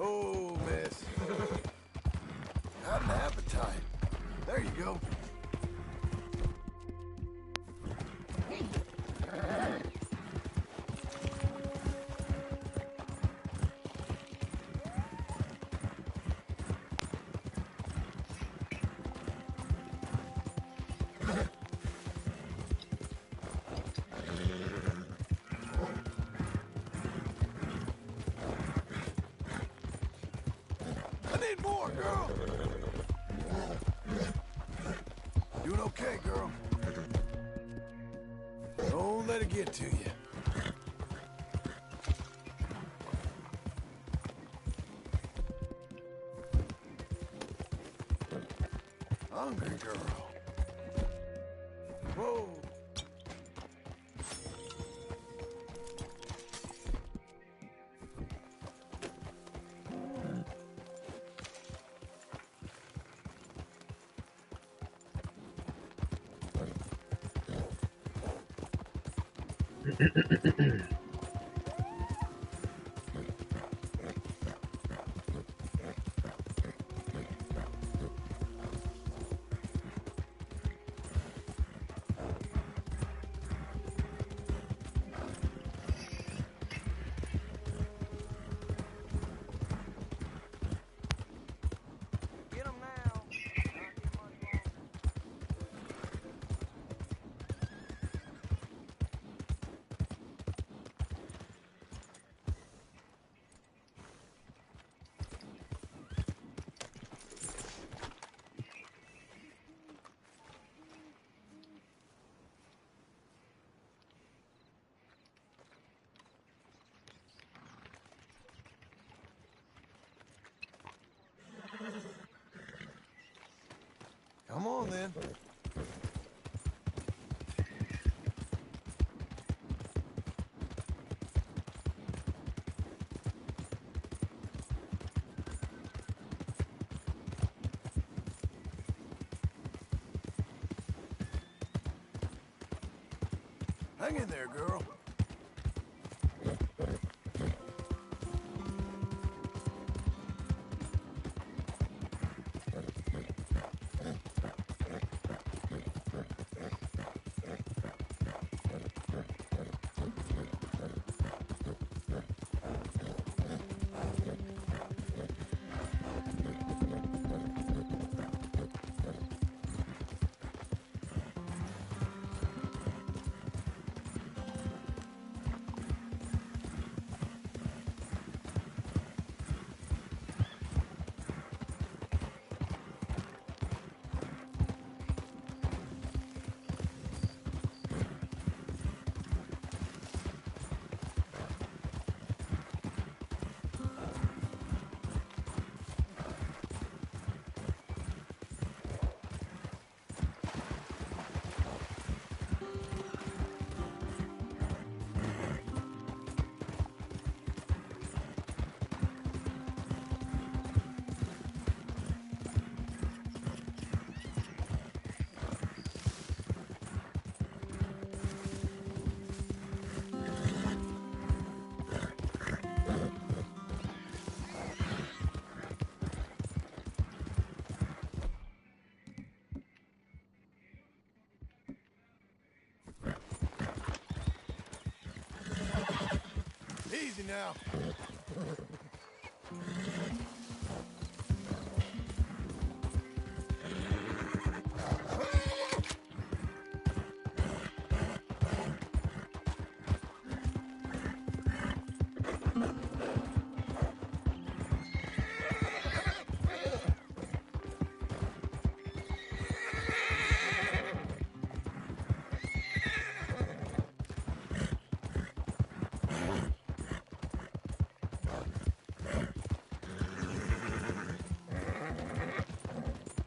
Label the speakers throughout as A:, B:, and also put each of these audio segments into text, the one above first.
A: Oh, miss. Got an appetite. There you go. More, girl. Doing okay, girl. Don't let it get to you. Hungry girl. Whoa. Come on, then. Hang in there, girl. now.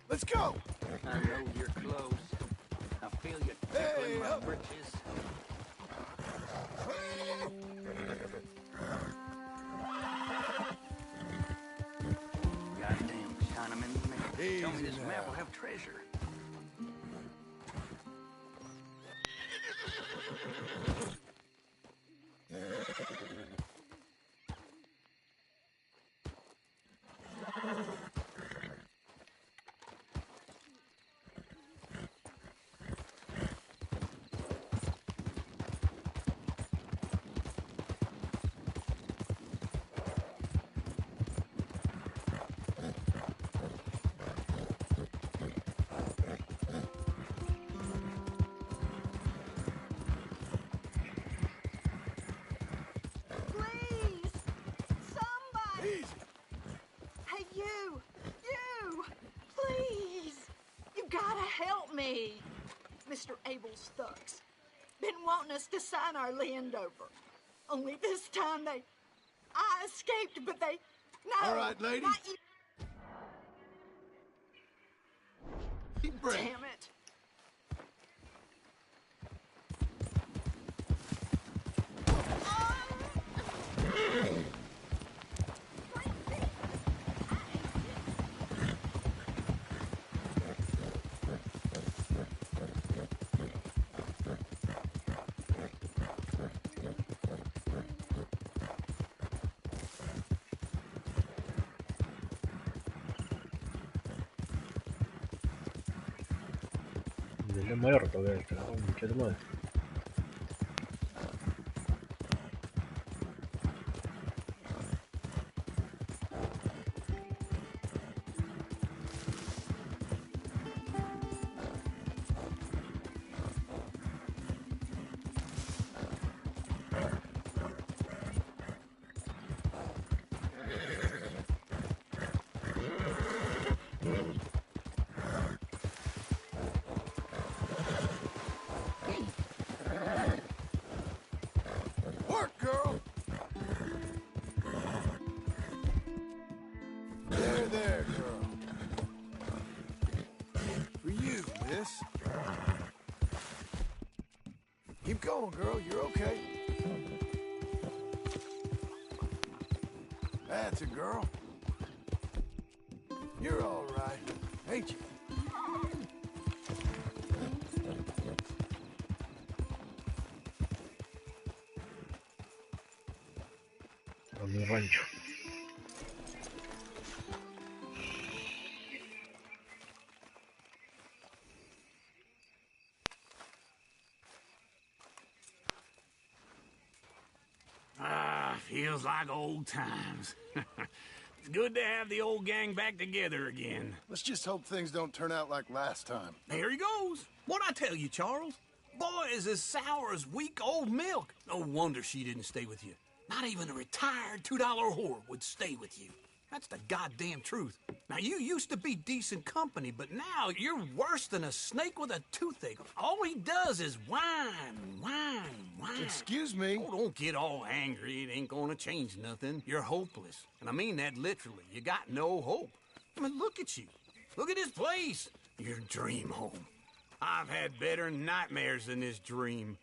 A: Let's go!
B: I know you're close. I feel you tickling my britches. Goddamn Chinaman. Tell me this map will have treasure.
C: Me, Mr. Abel's thugs, been wanting us to sign our land over. Only this time I escaped, but they, no.
A: All right, lady.
C: Not you.
A: Deep breath.
C: Damn it.
D: Del muerto, que está la concha de tu madre.
A: Keep going, girl. You're okay. That's a girl. You're all right, ain't you?
D: A mi rancho.
B: Feels like old times. It's good to have the old gang back together again.
A: Let's just hope things don't turn out like last time.
B: There he goes. What'd I tell you, Charles? Boy is as sour as weak old milk. No wonder she didn't stay with you. Not even a retired $2 whore would stay with you. That's the goddamn truth. Now, you used to be decent company, but now you're worse than a snake with a toothache. All he does is whine, whine, whine.
A: Excuse me?
B: Oh, don't get all angry. It ain't gonna change nothing. You're hopeless. And I mean that literally. You got no hope. I mean, look at you. Look at this place. Your dream home. I've had better nightmares than this dream.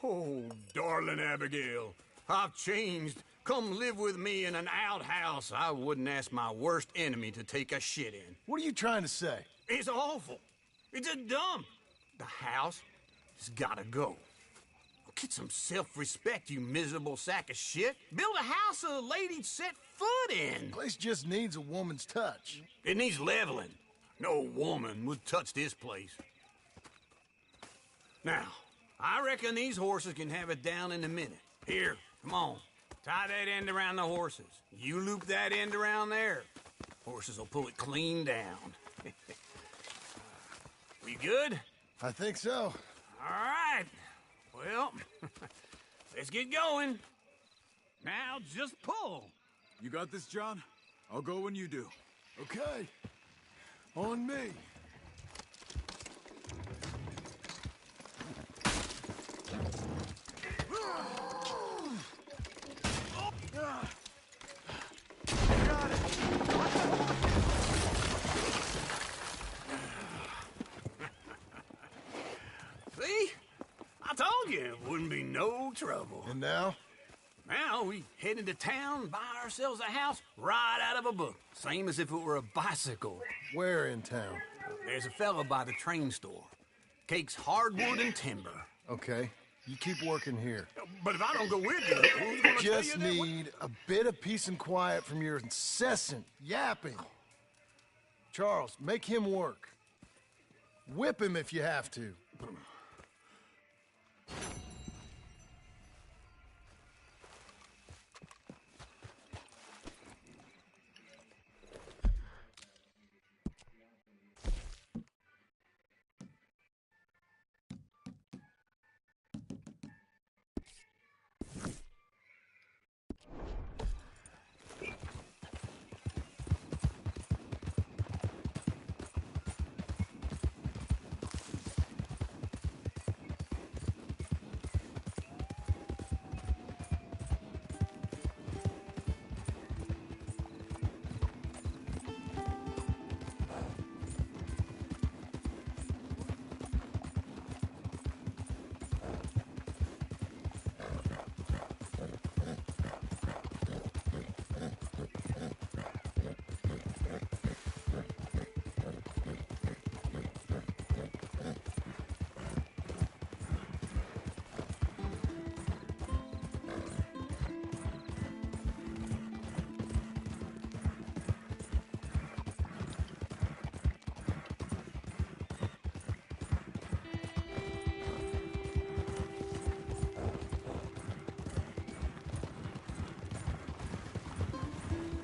B: Oh, darling Abigail, I've changed. Come live with me in an outhouse I wouldn't ask my worst enemy to take a shit in.
A: What are you trying to say?
B: It's awful. It's a dump. The house has gotta go. Get some self-respect, you miserable sack of shit. Build a house a lady'd set foot in.
A: The place just needs a woman's touch.
B: It needs leveling. No woman would touch this place. Now, I reckon these horses can have it down in a minute. Here, come on. Tie that end around the horses. You loop that end around there. Horses will pull it clean down. We good?
A: I think so.
B: All right. Well, let's get going. Now just pull.
E: You got this, John? I'll go when you do.
A: Okay. On me.
B: See? I told you it wouldn't be no trouble.
A: And now?
B: Now we head into town, buy ourselves a house right out of a book. Same as if it were a bicycle.
A: Where in town?
B: There's a fella by the train store. Cakes hardwood and timber.
A: Okay. You keep working here.
B: But if I don't go with you, who's gonna tell you
A: Just
B: that?
A: need a bit of peace and quiet from your incessant yapping. Charles, make him work. Whip him if you have to.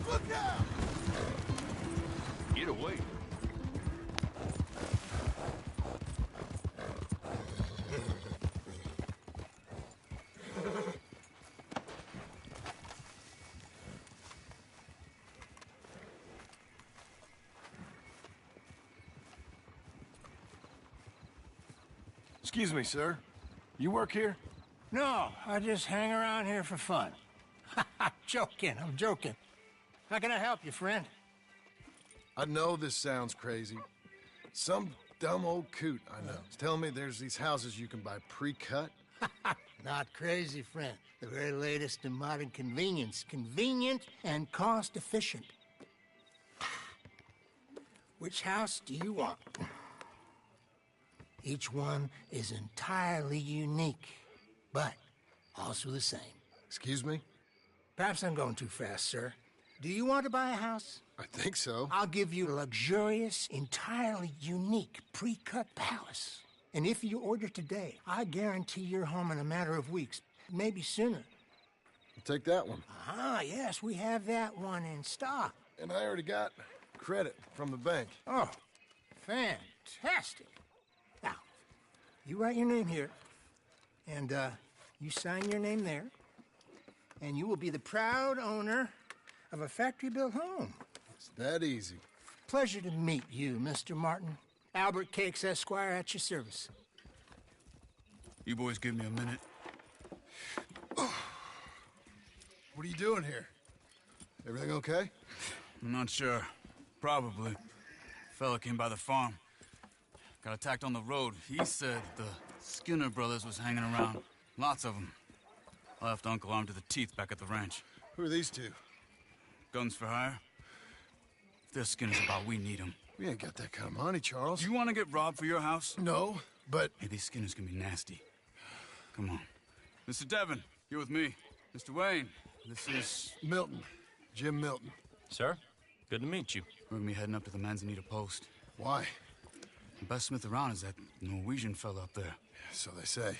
A: Look out!
E: Get away.
A: Excuse me, sir. You work here?
F: No, I just hang around here for fun. I'm joking. How can I help you, friend?
A: I know this sounds crazy. Some dumb old coot I know is telling me there's these houses you can buy pre-cut.
F: Not crazy, friend. The very latest in modern convenience. Convenient and cost-efficient. Which house do you want? Each one is entirely unique, but also the same.
A: Excuse me?
F: Perhaps I'm going too fast, sir. Do you want to buy a house?
A: I think so.
F: I'll give you a luxurious, entirely unique pre-cut palace. And if you order today, I guarantee you're home in a matter of weeks, maybe sooner.
A: I'll take that one.
F: Ah, yes, we have that one in stock.
A: And I already got credit from the bank.
F: Oh, fantastic. Now, you write your name here, and you sign your name there, and you will be the proud owner of a factory-built home.
A: It's that easy.
F: Pleasure to meet you, Mr. Martin. Albert Cakes, Esquire, at your service.
E: You boys give me a minute.
A: What are you doing here? Everything okay?
E: I'm not sure. Probably. Fella came by the farm. Got attacked on the road. He said the Skinner brothers was hanging around. Lots of them. I left Uncle armed to the teeth back at the ranch.
A: Who are these two?
E: Guns for hire? If they're Skinner's about, we need them.
A: We ain't got that kind of money, Charles.
E: Do you want to get robbed for your house?
A: No, but...
E: Hey, these Skinners can be nasty. Come on. Mr. Devon, you're with me. Mr. Wayne, this is...
A: Milton. Jim Milton.
G: Sir, good to meet you.
E: We're gonna be heading up to the Manzanita post.
A: Why?
E: The best smith around is that Norwegian fella up there.
A: So they say.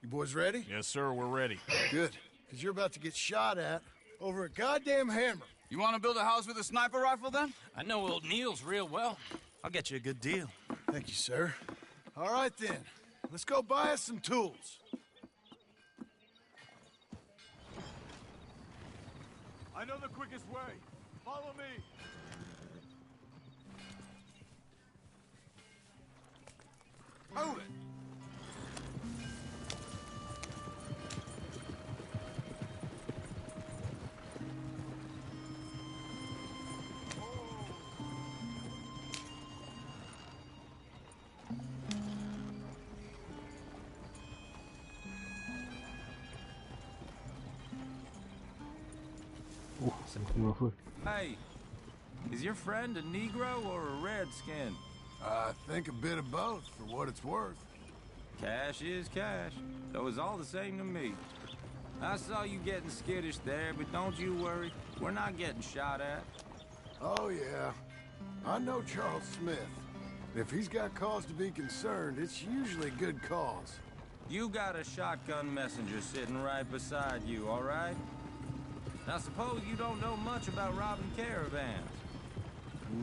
A: You boys ready?
G: Yes, sir, we're ready.
A: Good. because you're about to get shot at over a goddamn hammer.
E: You want to build a house with a sniper rifle, then?
G: I know old Neil's real well. I'll get you a good deal.
A: Thank you, sir. All right, then. Let's go buy us some tools.
H: I know the quickest way. Follow me. Move it.
D: Sentiment full.
I: Hey, is your friend a Negro or a Redskin?
A: I think a bit of both, for what it's worth.
I: Cash is cash, so it's all the same to me. I saw you getting skittish there, but don't you worry. We're not getting shot at.
A: Oh, yeah. I know Charles Smith. If he's got cause to be concerned, it's usually a good cause.
I: You got a shotgun messenger sitting right beside you, all right? Now suppose you don't know much about robbing caravans.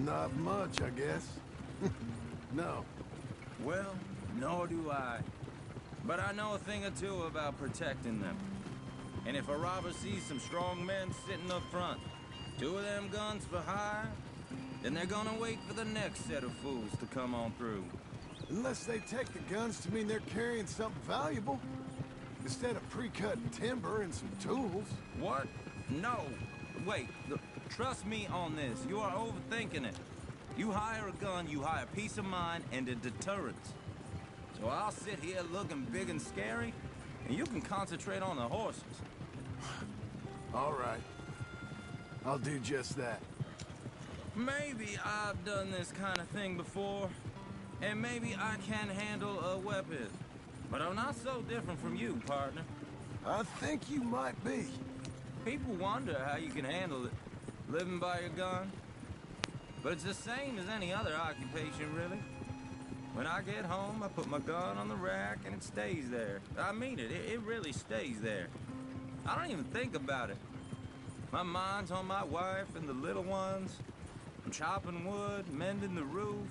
A: Not much, I guess. No.
I: Well, nor do I. But I know a thing or two about protecting them. And if a robber sees some strong men sitting up front, 2 of them guns for hire, then they're gonna wait for the next set of fools to come on through.
A: Unless they take the guns to mean they're carrying something valuable. Instead of pre-cut timber and some tools.
I: What? No. Wait, trust me on this. You are overthinking it. You hire a gun, you hire peace of mind and a deterrence. So I'll sit here looking big and scary, and you can concentrate on the horses.
A: All right. I'll do just that.
I: Maybe I've done this kind of thing before, and maybe I can handle a weapon. But I'm not so different from you, partner.
A: I think you might be.
I: People wonder how you can handle it, living by your gun. But it's the same as any other occupation, really. When I get home, I put my gun on the rack and it stays there. I mean it, it really stays there. I don't even think about it. My mind's on my wife and the little ones. I'm chopping wood, mending the roof,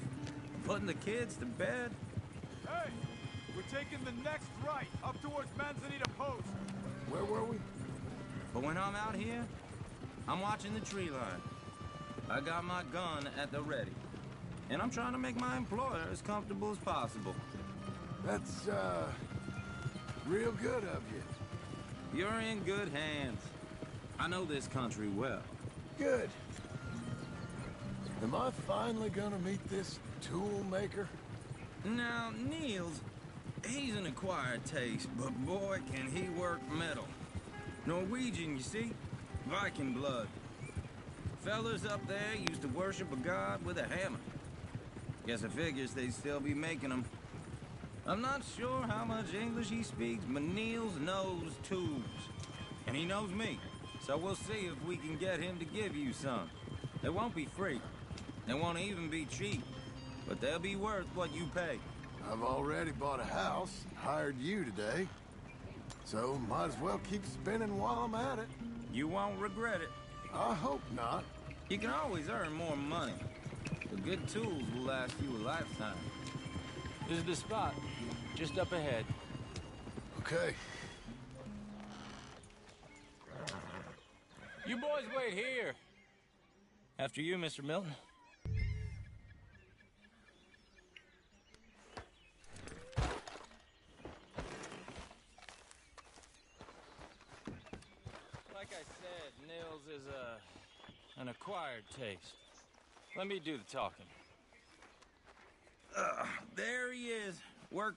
I: putting the kids to bed.
H: Hey, we're taking the next right, up towards Manzanita Post.
A: Where were we?
I: But when I'm out here, I'm watching the tree line. I got my gun at the ready. And I'm trying to make my employer as comfortable as possible.
A: That's, real good of you.
I: You're in good hands. I know this country well.
A: Good. Am I finally gonna meet this tool maker?
I: Now, Niels, he's an acquired taste, but boy, can he work metal. Norwegian, you see? Viking blood. Fellas up there used to worship a god with a hammer. Guess I figures they'd still be making them. I'm not sure how much English he speaks, but Niels knows tools. And he knows me. So we'll see if we can get him to give you some. They won't be free. They won't even be cheap. But they'll be worth what you pay.
A: I've already bought a house and hired you today. So might as well keep spinning while I'm at it.
I: You won't regret it.
A: I hope not.
I: You can always earn more money. The good tools will last you a lifetime.
G: This is the spot, just up ahead.
A: Okay.
G: You boys wait here.
I: After you, Mr. Milton.
G: Like I said, Nils is an acquired taste. Let me do the talking.
I: There he is. Work.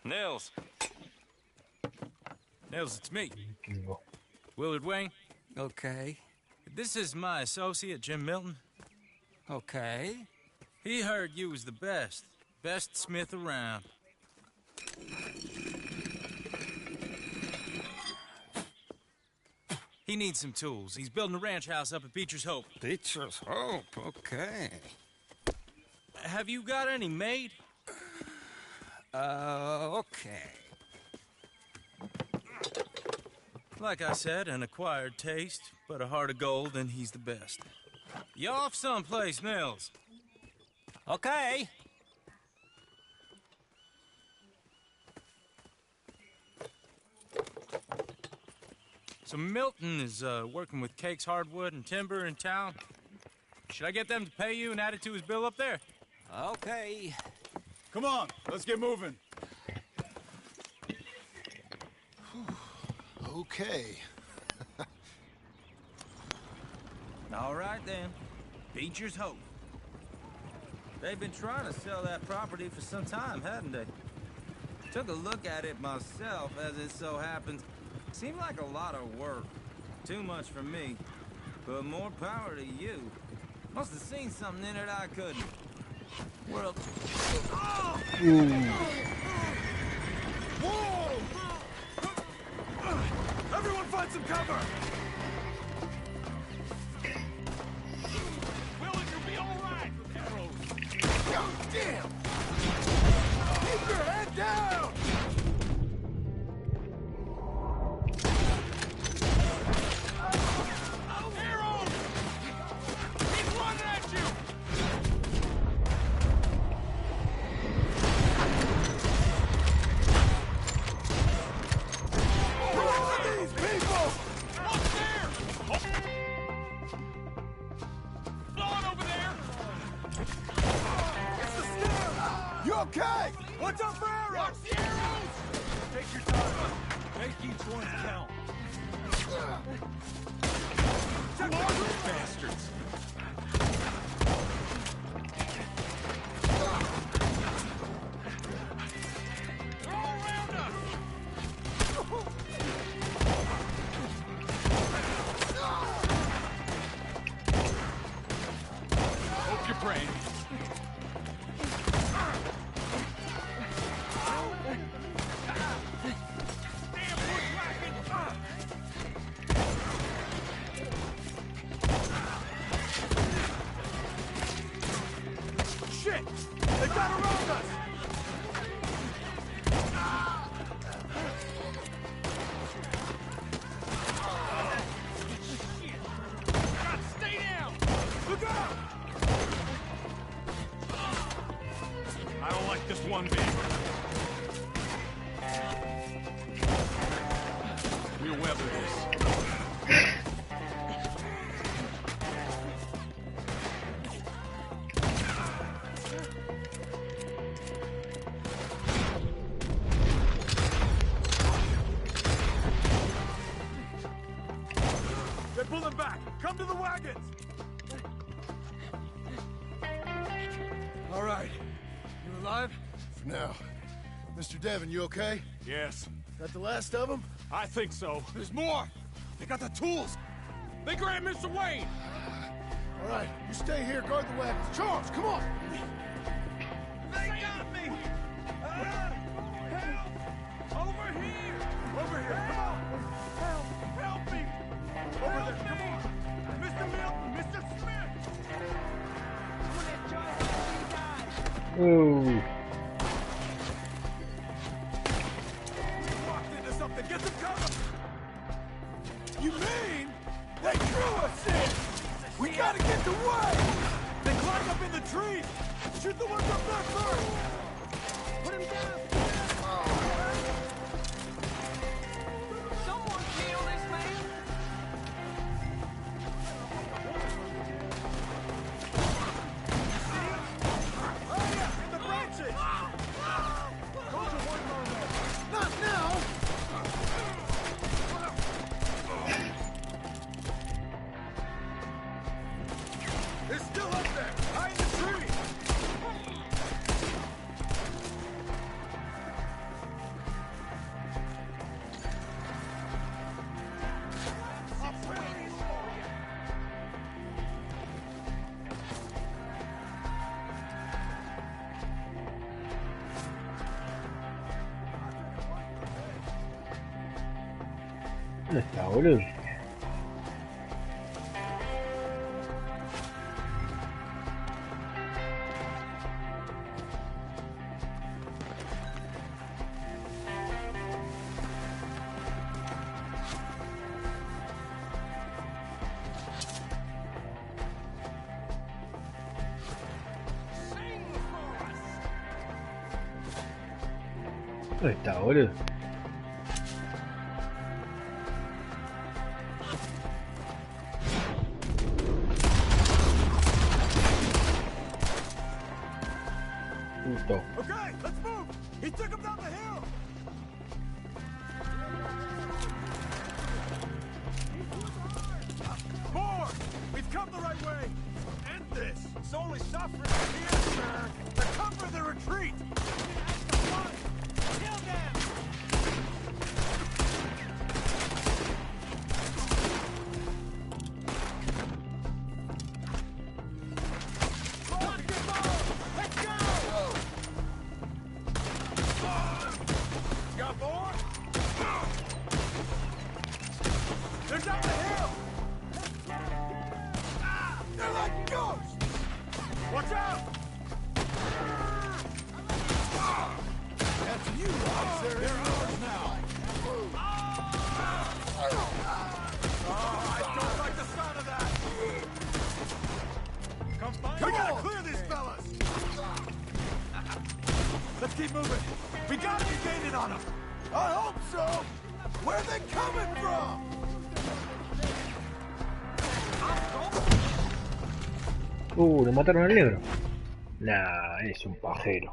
G: Nils. Nils, it's me. Willard Wayne.
B: Okay.
G: This is my associate, Jim Milton.
B: Okay.
G: He heard you was the best. Best smith around. He needs some tools. He's building a ranch house up at Beecher's Hope.
B: Beecher's Hope, okay.
G: Have you got any made?
B: Okay.
G: Like I said, an acquired taste, but a heart of gold, and he's the best. You off someplace, Nils?
J: Okay.
G: So Milton is working with Cake's Hardwood and Timber in town. Should I get them to pay you and add it to his bill up there?
J: Okay.
H: Come on, let's get moving.
A: Okay.
I: All right, then. Beecher's Hope. They've been trying to sell that property for some time, hadn't they? Took a look at it myself, as it so happens. Seemed like a lot of work. Too much for me. But more power to you. Must have seen something in it I couldn't. Well... Oh!
H: Whoa! Everyone find some cover!
B: Will, you'll be all right with arrows.
A: God damn! Keep your head down!
B: Arrows! He's running at you!
A: These people!
B: Up there! Blowing over there!
A: You okay?
H: What's up for arrows?
B: Watch the arrows!
H: Take your time. Make each one count. Check out those bastards!
B: They're all around us!
H: Hope you're praying.
B: Damn bushwhacking!
H: Shit! They got around us!
B: God, stay down!
H: Look out! I don't like this one bit. We'll weather this. They're pulling back! Come to the wagons!
A: All right. You alive? For now. Mr. Devon, you okay?
H: Yes,
A: That the last of them?
H: I think so.
B: There's more! They got the tools! They grabbed Mr. Wayne!
A: All right, you stay here, guard the wagons. Charles, come on!
H: They got me! Help! Over here! Over here, come on! Help me! Over there, come on! Mr. Milton, Mr. Smith!
D: Ooh.
H: Walked into something, get some cover! You mean they drew us in? We gotta get the way! They climbed up in the trees! Shoot the ones up there first! Put him down!
I: Someone kill this man!
H: Oh yeah, in the branches! Those are one more man. Not now! They're still up there, high in the tree!
D: ¿Dónde está, boludo? ¿Dónde está, boludo? Puto.
H: Okay, let's move. He took him down the hill. More! We've come the right way. End this. It's only suffering here, sir. To cover the retreat. Kill them. Keep moving. We gotta be gaining on them. I hope so. Where are they coming from?
D: ¿Le mataron al negro? Nah, es un pajero.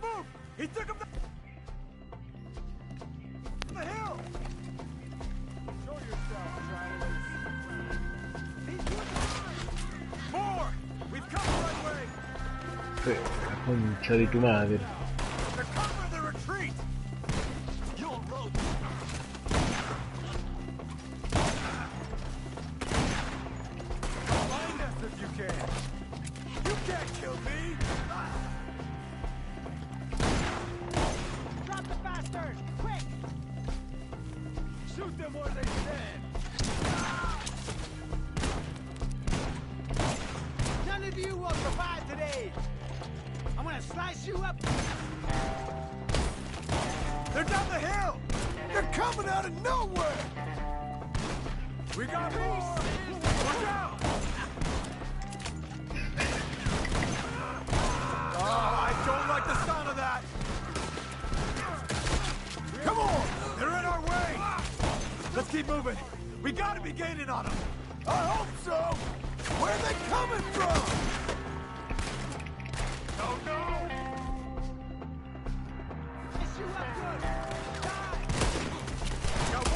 H: Move! He took him the hill! Show yourself, travelers. More! We've come the right way!
D: La concha de tu madre.
H: To cover the retreat! You'll rope! Find us if you can! You can't kill me! Drop the bastard! Quick! Shoot them where they stand! None of you will survive today! I'm gonna slice you up! They're down the hill! They're coming out of nowhere! We got more! Watch out! I don't like the sound of that! Come on! They're in our way! Let's keep moving! We gotta be gaining on them! I hope so! Where are they coming from? Oh no!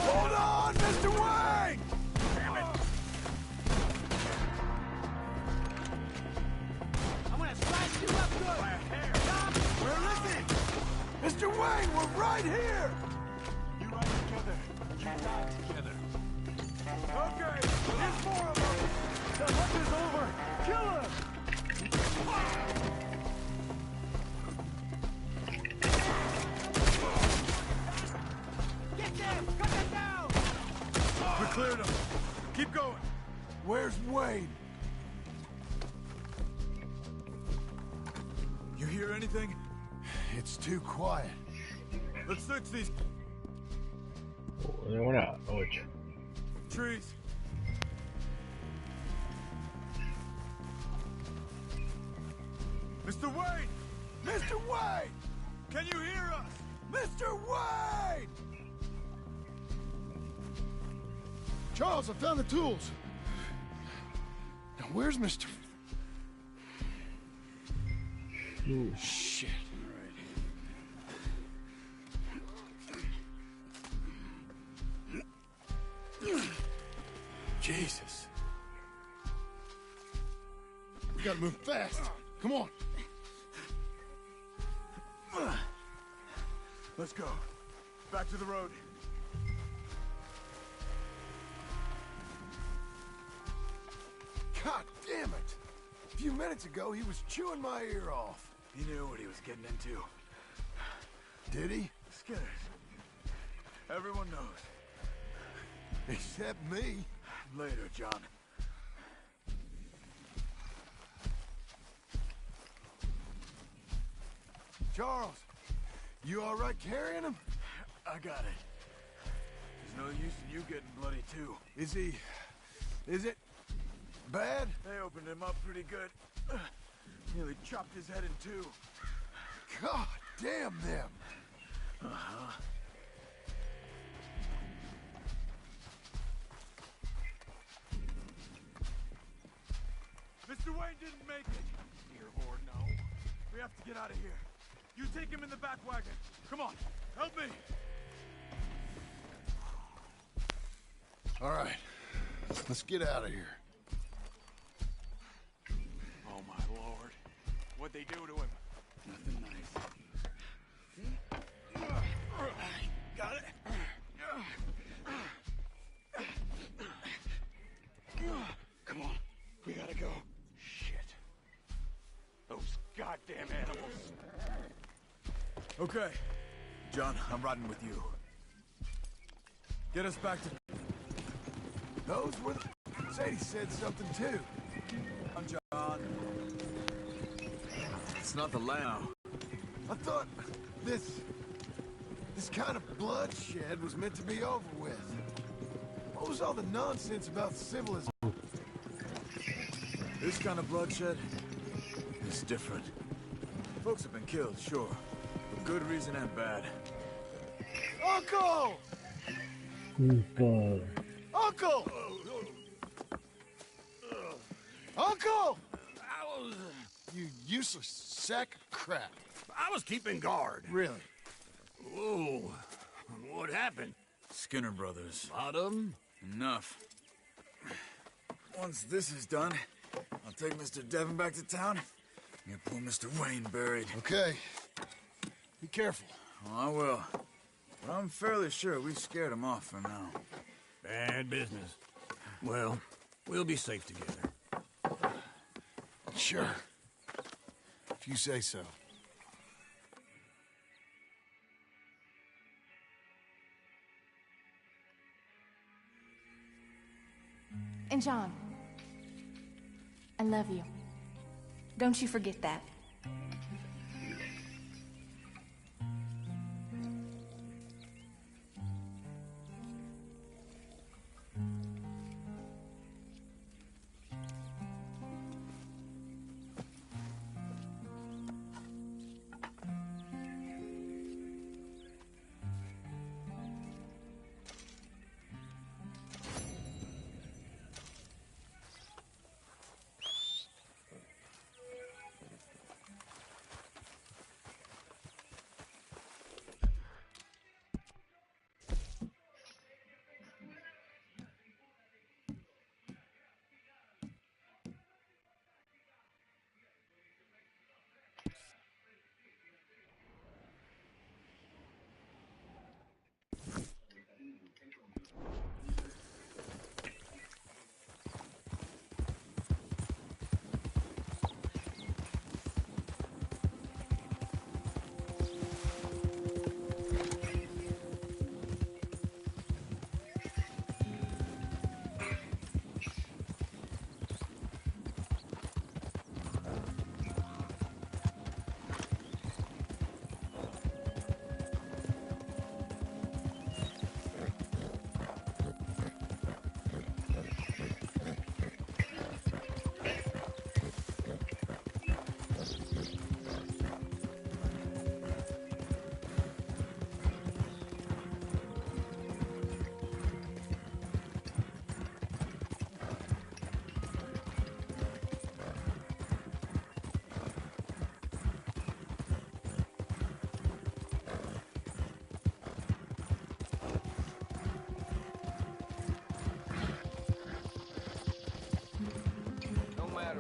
H: Hold on, Mr. Wayne! Damn it! I'm gonna slice you up good! By a hair! Stop! Where is he? Mr. Wayne, we're right here! You ride together. You die together. Okay, there's more of them! The hunt is over! Kill him! Get them! Cut them down! We cleared them. Keep going. Where's Wayne? You hear anything? It's too quiet. Let's search these
D: Una 8.
H: trees. Mr. Wayne! Mr. Wayne! Can you hear us? Mr. Wayne!
A: Charles, I found the tools. Now, where's Mr. Shit.
H: Jesus.
A: We gotta move fast. Come on.
H: Let's go. Back to the road.
A: God damn it! A few minutes ago, he was chewing my ear off.
H: He knew what he was getting into.
A: Did he?
H: Skinners. Everyone knows.
A: Except me.
H: Later, John.
A: Charles, you all right carrying him?
H: I got it. No use in you getting bloody too.
A: Is he... is it... bad?
H: They opened him up pretty good. Nearly chopped his head in two.
A: God damn them!
H: Uh-huh. Mr. Wayne didn't make it. Dear Lord, no. We have to get out of here. You take him in the back wagon. Come on, help me.
A: All right, let's get out of here.
H: Oh, my Lord. What'd they do to him?
E: Nothing nice.
H: Got it. Come on, we gotta go. Shit. Those goddamn animals. Okay. John, I'm riding with you. Get us back to...
A: Those were the... Sadie said something too.
H: I'm John. It's not the lamb.
A: I thought this kind of bloodshed was meant to be over with. What was all the nonsense about civilization?
H: This kind of bloodshed is different. Folks have been killed, sure. For good reason and bad.
A: Uncle!
D: Super.
A: Uncle! Uncle! You useless sack of crap.
B: I was keeping guard.
A: Really?
B: Whoa. What happened?
H: Skinner brothers.
B: Lot of them?
H: Enough. Once this is done, I'll take Mr. Devon back to town. Get poor Mr. Wayne buried.
A: Okay. Be careful.
H: Oh, I will. But I'm fairly sure we scared him off for now.
B: Bad business. Well, we'll be safe together.
A: Sure. If you say so.
K: And John, I love you. Don't you forget that.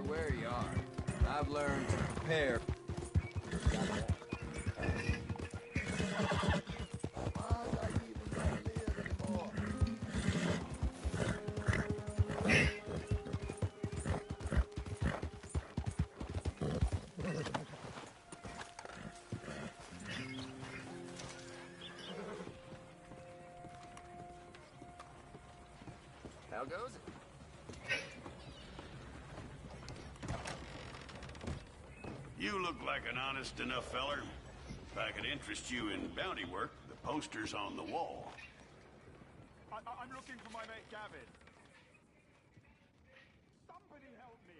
I: Where you are, I've learned to prepare. How goes it?
L: You look like an honest enough feller. If I could interest you in bounty work, the poster's on the wall.
H: I'm looking for my mate Gavin. Somebody help me.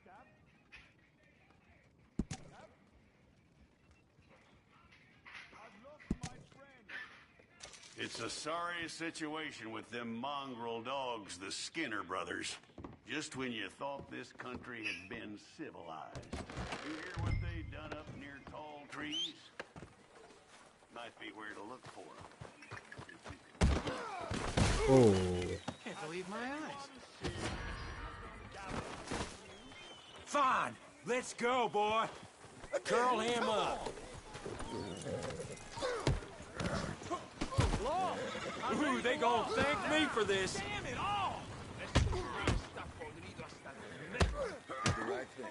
H: Gav? Gav? I've lost my friend.
L: It's a sorry situation with them mongrel dogs, the Skinner brothers. Just when you thought this country had been civilized. You hear what they done up near tall trees? Might be where to look for them.
D: Oh.
B: Can't believe my eyes.
H: Fine, let's go, boy. Curl him up. Ooh, they gonna thank me for this. Damn it all!
L: The right thing.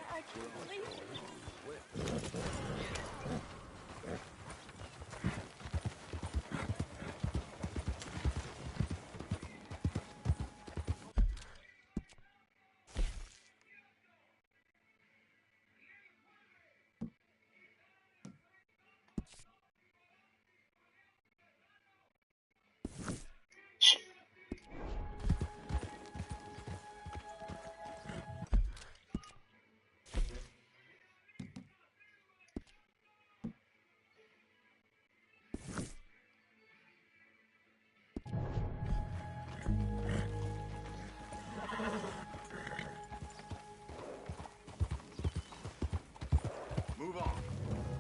H: Move on.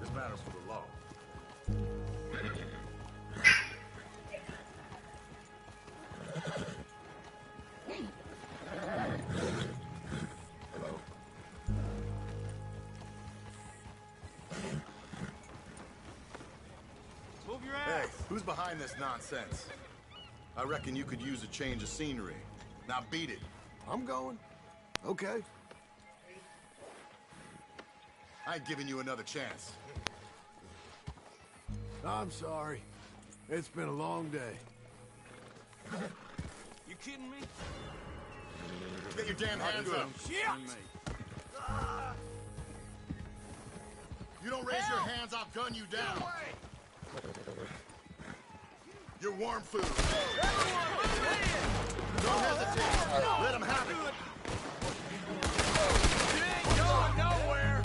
H: This matters for the law.
G: Move your
M: Hey,
G: ass.
M: who's behind this nonsense? I reckon you could use a change of scenery. Now beat it.
A: I'm going. Okay.
M: I ain't giving you another chance.
A: I'm sorry. It's been a long day.
G: You kidding me?
M: Get your damn hands up.
G: Shit!
M: You don't raise your hands, I'll gun you down. You're warm food. Don't hesitate. Let him have it.
H: You ain't going nowhere.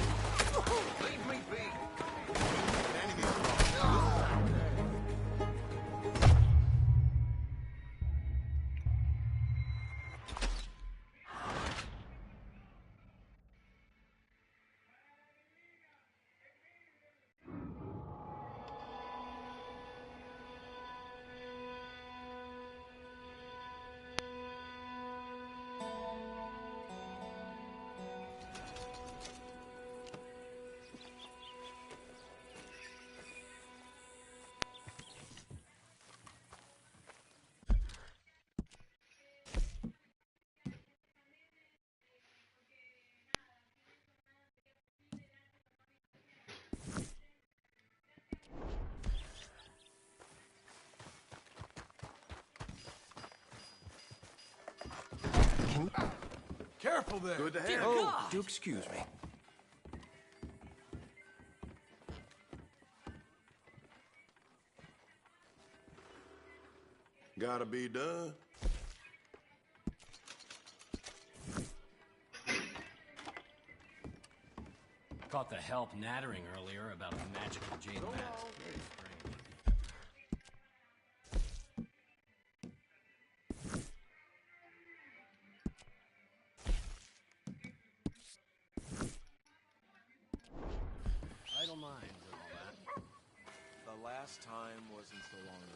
L: Leave me be.
M: Enemies
A: Careful there.
M: Good to have.
I: Oh, do excuse me.
M: Gotta be done.
J: Caught the help nattering earlier about a magical jade mask. Idle minds and all that.
N: The last time wasn't so long ago.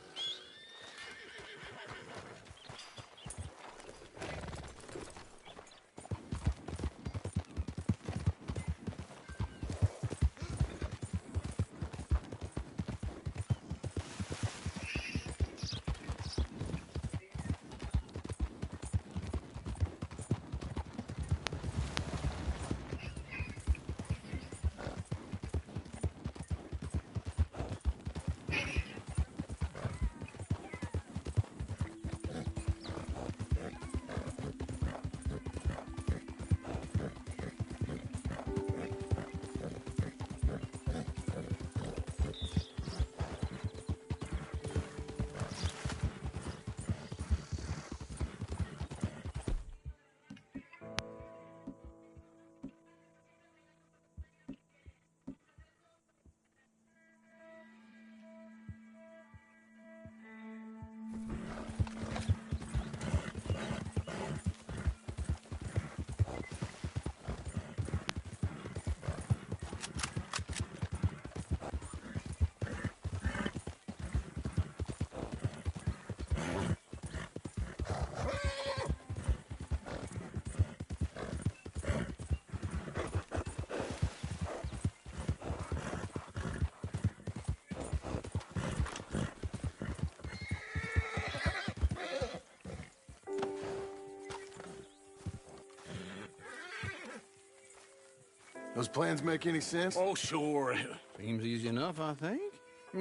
A: Those plans make any sense?
B: Oh, sure. Seems easy enough, I think.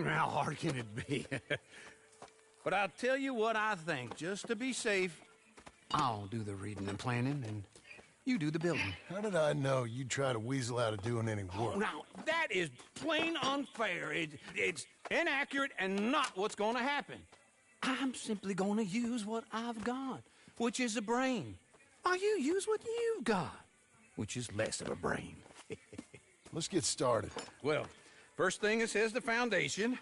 B: How hard can it be? But I'll tell you what I think. Just to be safe, I'll do the reading and planning, and you do the building.
A: How did I know you'd try to weasel out of doing any work?
B: Oh, now, that is plain unfair. It's inaccurate and not what's going to happen. I'm simply going to use what I've got, which is a brain. While you use what you've got, which is less of a brain.
A: Let's get started.
B: Well, first thing it says the foundation,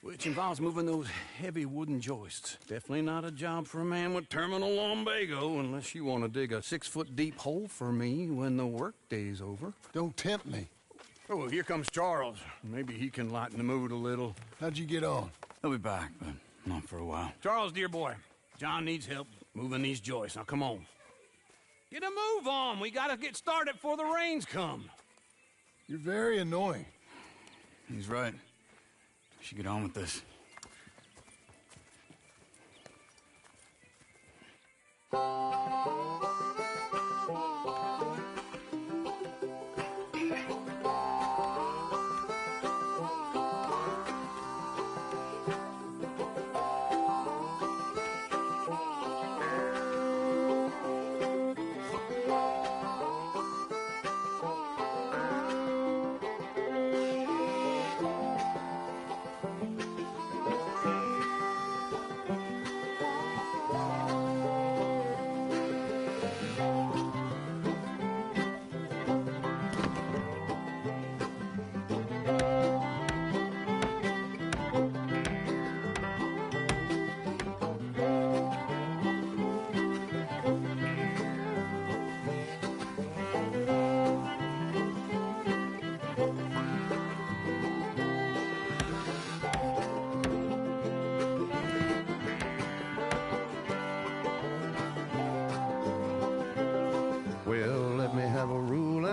B: which involves moving those heavy wooden joists. Definitely not a job for a man with terminal lumbago, unless you want to dig a 6-foot deep hole for me when the workday's over.
A: Don't tempt me.
B: Oh, here comes Charles. Maybe he can lighten the mood a little.
A: How'd you get on?
E: He'll be back, but not for a while.
B: Charles, dear boy, John needs help moving these joists. Now, come on. Get a move on. We gotta get started before the rains come.
A: You're very annoying.
E: He's right. We should get on with this.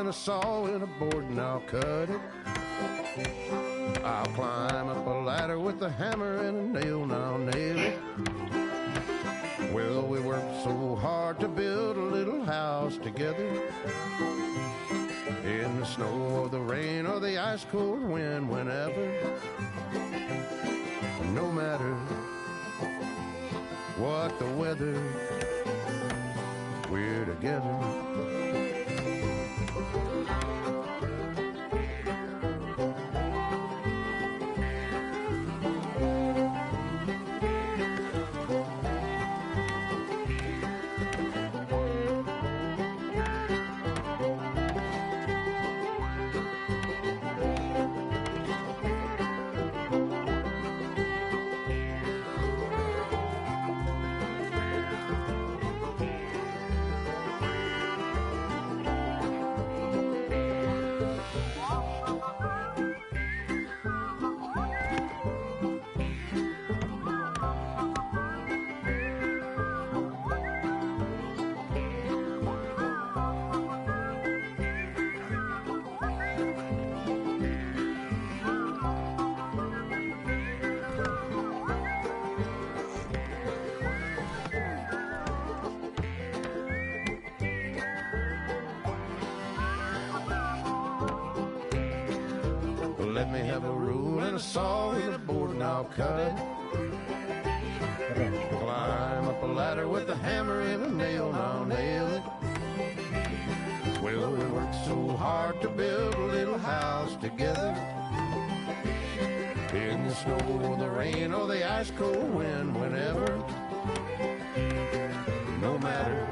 O: A saw and a board and I'll cut it. I'll climb up a ladder with a hammer and a nail and I'll nail it. Well, we worked so hard to build a little house together. In the snow or the rain or the ice cold wind, whenever. No matter what the weather, we're together. Let me have a rule and a saw and a board and I'll cut it. Climb up a ladder with a hammer and a nail and I'll nail it. Well, we worked so hard to build a little house together. In the snow or the rain or the ice cold wind, whenever. No matter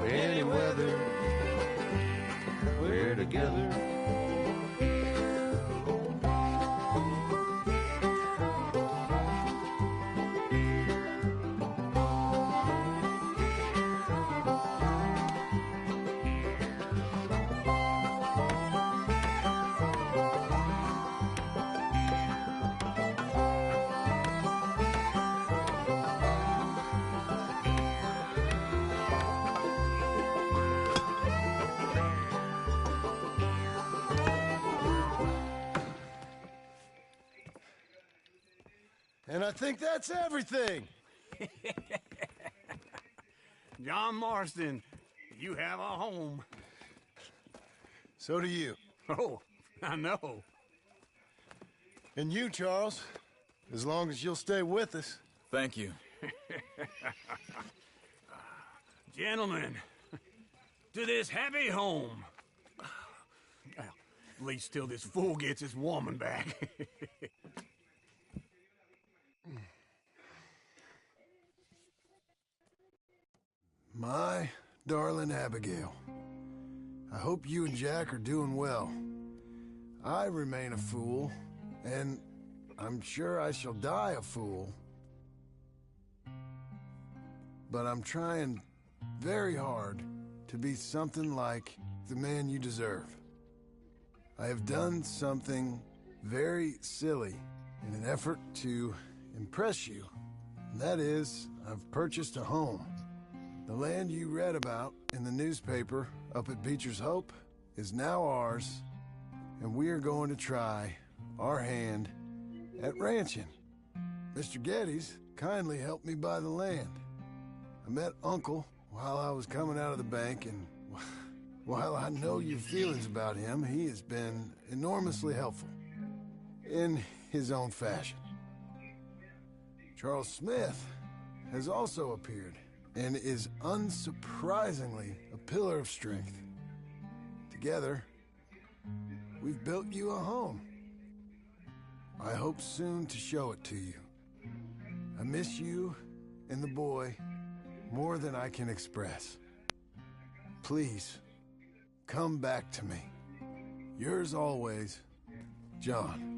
O: any weather, we're together.
A: And I think that's everything.
B: John Marston, you have a home.
A: So do you.
B: Oh, I know.
A: And you, Charles, as long as you'll stay with us.
E: Thank you.
B: Gentlemen, to this happy home. Well, at least till this fool gets his woman back.
A: My darling Abigail, I hope you and Jack are doing well. I remain a fool, and I'm sure I shall die a fool. But I'm trying very hard to be something like the man you deserve. I have done something very silly in an effort to impress you. And that is, I've purchased a home. The land you read about in the newspaper up at Beecher's Hope is now ours, and we are going to try our hand at ranching. Mr. Geddes kindly helped me buy the land. I met Uncle while I was coming out of the bank, and while I know your feelings about him, he has been enormously helpful in his own fashion. Charles Smith has also appeared and is unsurprisingly a pillar of strength. Together, we've built you a home. I hope soon to show it to you. I miss you and the boy more than I can express. Please, come back to me. Yours always, John.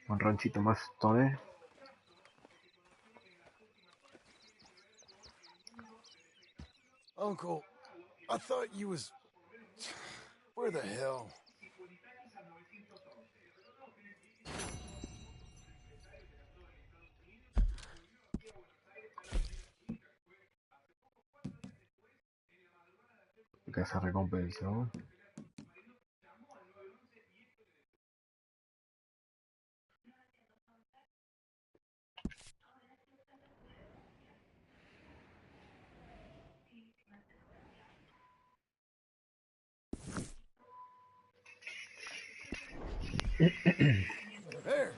D: Un ranchito más stoner.
A: Uncle, I thought you was... Where the hell?
D: Casa recompensa, ¿no?
A: There.